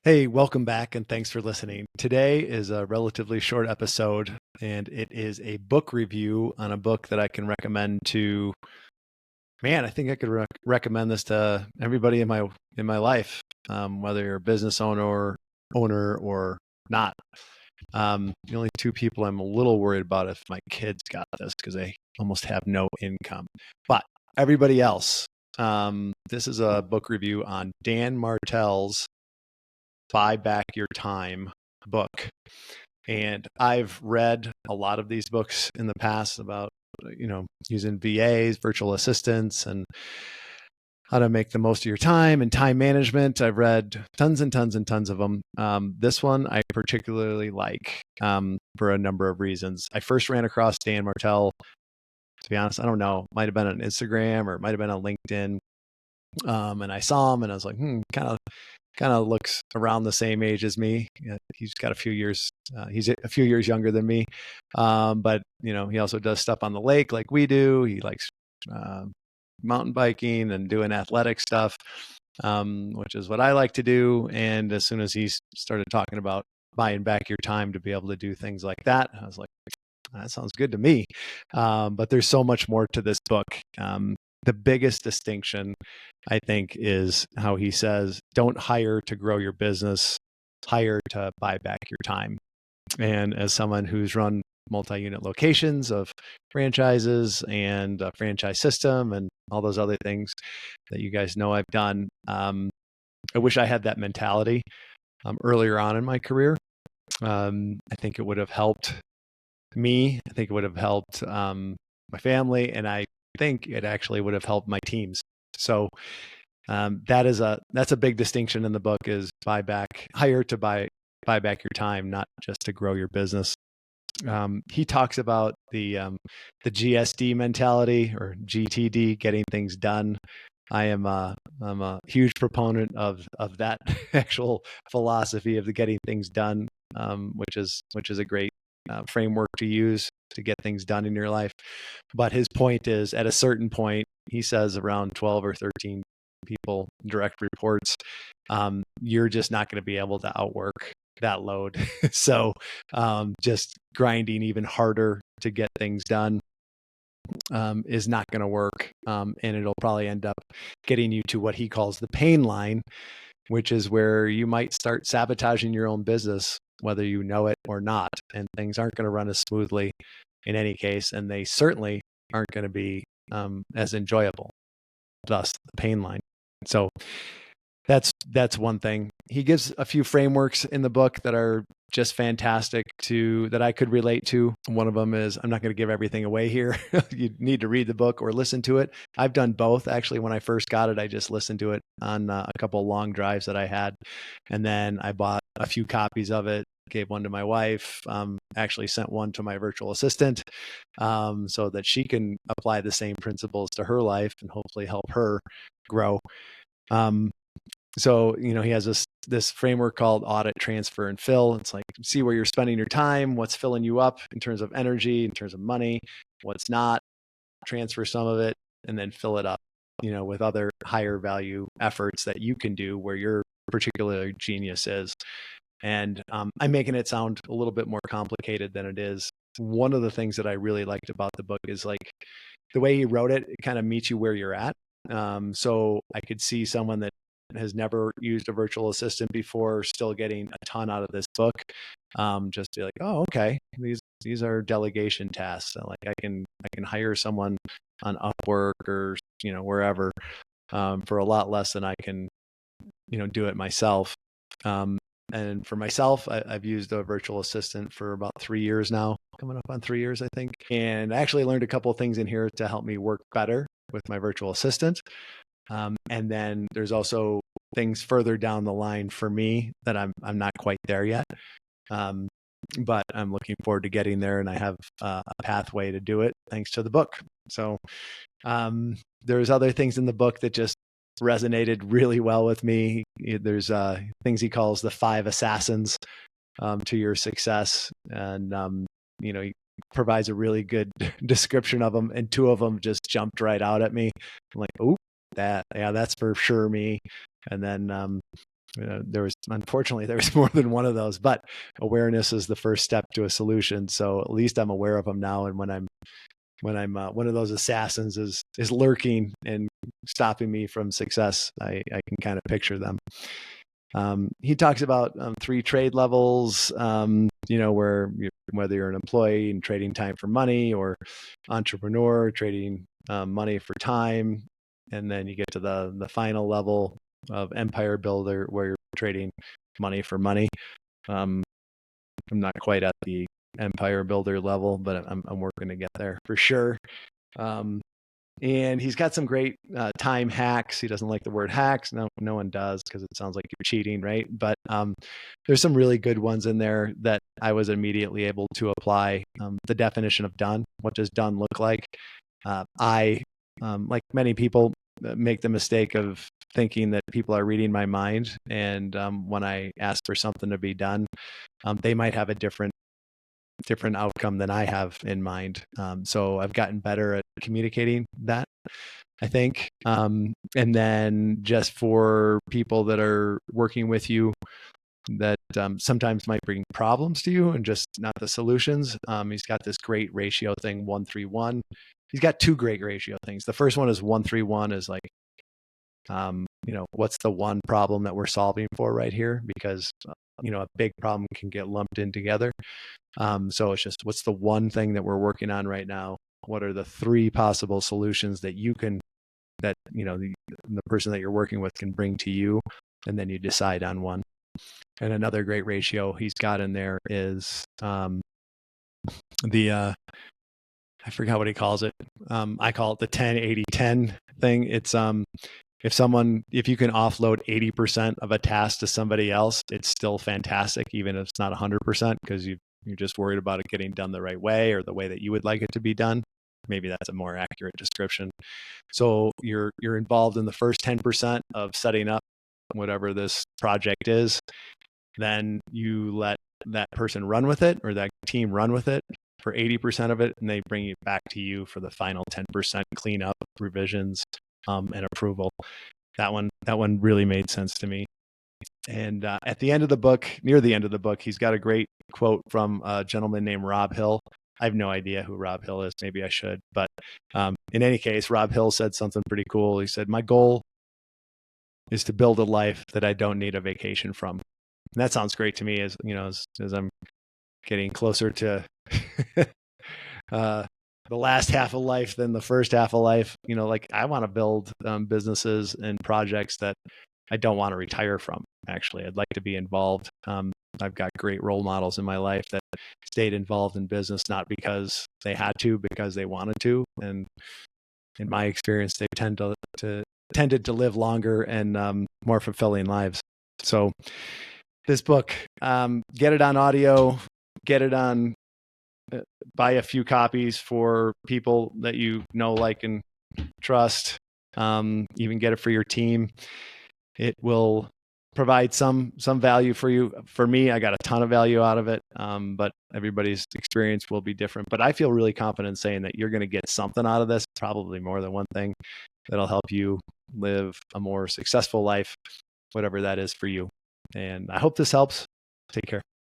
Hey, welcome back and thanks for listening. Today is a relatively short episode and it is a book review on a book that I can recommend to, man, I think I could recommend this to everybody in my life, whether you're a business owner or not. The only two people I'm a little worried about if my kids got this because they almost have no income. But everybody else, this is a book review on Dan Martell's Buy Back Your Time book. And I've read a lot of these books in the past about, using VAs, virtual assistants, and how to make the most of your time and time management. I've read tons and tons and tons of them. This one I particularly like for a number of reasons. I first ran across Dan Martell, to be honest, I don't know, might have been on Instagram or might have been on LinkedIn. And I saw him and I was like, kind of looks around the same age as me. He's got a few years. He's a few years younger than me, but he also does stuff on the lake like we do. He likes mountain biking and doing athletic stuff, which is what I like to do. And as soon as he started talking about buying back your time to be able to do things like that, I was like, that sounds good to me. But there's so much more to this book. The biggest distinction, I think, is how he says, don't hire to grow your business, hire to buy back your time. And as someone who's run multi-unit locations of franchises and a franchise system and all those other things that you guys know I've done, I wish I had that mentality earlier on in my career. I think it would have helped me. I think it would have helped my family, and I think it actually would have helped my teams. So that's a big distinction in the book, is hire to buy back your time, not just to grow your business. He talks about the GSD mentality, or GTD, getting things done. I'm a huge proponent of that actual philosophy of the getting things done, which is a great framework to use to get things done in your life. But his point is, at a certain point, he says around 12 or 13 people, direct reports, you're just not going to be able to outwork that load. So just grinding even harder to get things done is not going to work. And it'll probably end up getting you to what he calls the pain line, which is where you might start sabotaging your own business, whether you know it or not. And things aren't going to run as smoothly in any case. And they certainly aren't going to be as enjoyable, thus the pain line. So that's one thing. He gives a few frameworks in the book that are just fantastic that I could relate to. One of them is, I'm not going to give everything away here. You need to read the book or listen to it. I've done both. Actually, when I first got it, I just listened to it on a couple of long drives that I had. And then I bought a few copies of it, gave one to my wife, actually sent one to my virtual assistant, so that she can apply the same principles to her life and hopefully help her grow. So, he has this framework called audit, transfer, and fill. It's like, see where you're spending your time, what's filling you up in terms of energy, in terms of money, what's not, transfer some of it, and then fill it up, with other higher value efforts that you can do where your particular genius is. And I'm making it sound a little bit more complicated than it is. One of the things that I really liked about the book is, like, the way he wrote it, it kind of meets you where you're at. So I could see someone that has never used a virtual assistant before still getting a ton out of this book. Just be like, oh, okay, these are delegation tasks. So, like, I can hire someone on Upwork or wherever for a lot less than I can do it myself. And for myself, I've used a virtual assistant for about 3 years now, coming up on 3 years, I think. And I actually learned a couple of things in here to help me work better with my virtual assistant. And then there's also things further down the line for me that I'm not quite there yet. But I'm looking forward to getting there, and I have a pathway to do it thanks to the book. So there's other things in the book that just resonated really well with me. There's things he calls the 5 assassins to your success, and he provides a really good description of them, and 2 of them just jumped right out at me. I'm like, oh, that's for sure me. And then Unfortunately, there was more than one of those, but awareness is the first step to a solution. So at least I'm aware of them now. And when I'm one of those assassins is lurking and stopping me from success, I can kind of picture them. He talks about 3 trade levels, whether you're an employee and trading time for money, or entrepreneur trading money for time. And then you get to the final level of empire builder, where you're trading money for money. I'm not quite at the empire builder level, but I'm working to get there for sure. And he's got some great time hacks. He doesn't like the word hacks. No one does, because it sounds like you're cheating, right? But there's some really good ones in there that I was immediately able to apply. The definition of done. What does done look like? I, like many people, make the mistake of thinking that people are reading my mind. And when I ask for something to be done, they might have a different outcome than I have in mind. So I've gotten better at communicating that, I think. And then just for people that are working with you that sometimes might bring problems to you and just not the solutions. He's got this great ratio thing, 1-3-1. He's got 2 great ratio things. The first one is 1-3-1 is like, what's the one problem that we're solving for right here? Because, a big problem can get lumped in together. So it's just, what's the one thing that we're working on right now? What are the 3 possible solutions that the person that you're working with can bring to you? And then you decide on one. And another great ratio he's got in there is I forgot what he calls it. I call it the 10-80-10 thing. It's if you can offload 80% of a task to somebody else, it's still fantastic, even if it's not 100%, because you're just worried about it getting done the right way, or the way that you would like it to be done. Maybe that's a more accurate description. So you're involved in the first 10% of setting up whatever this project is. Then you let that person run with it, or that team run with it for 80% of it, and they bring it back to you for the final 10% cleanup, revisions, and approval. That one really made sense to me. And at the end of the book, near the end of the book, he's got a great quote from a gentleman named Rob Hill. I have no idea who Rob Hill is. Maybe I should. But in any case, Rob Hill said something pretty cool. He said, "My goal is to build a life that I don't need a vacation from." And that sounds great to me, as I'm getting closer to the last half of life than the first half of life. Like, I want to build businesses and projects that I don't want to retire from. Actually, I'd like to be involved. I've got great role models in my life that stayed involved in business, not because they had to, because they wanted to. And in my experience, they tended to live longer and more fulfilling lives. So this book, get it on audio, get it on, buy a few copies for people that like, and trust. Even get it for your team. It will provide some value for you. For me, I got a ton of value out of it, but everybody's experience will be different. But I feel really confident saying that you're going to get something out of this, probably more than one thing, that'll help you live a more successful life, whatever that is for you. And I hope this helps. Take care.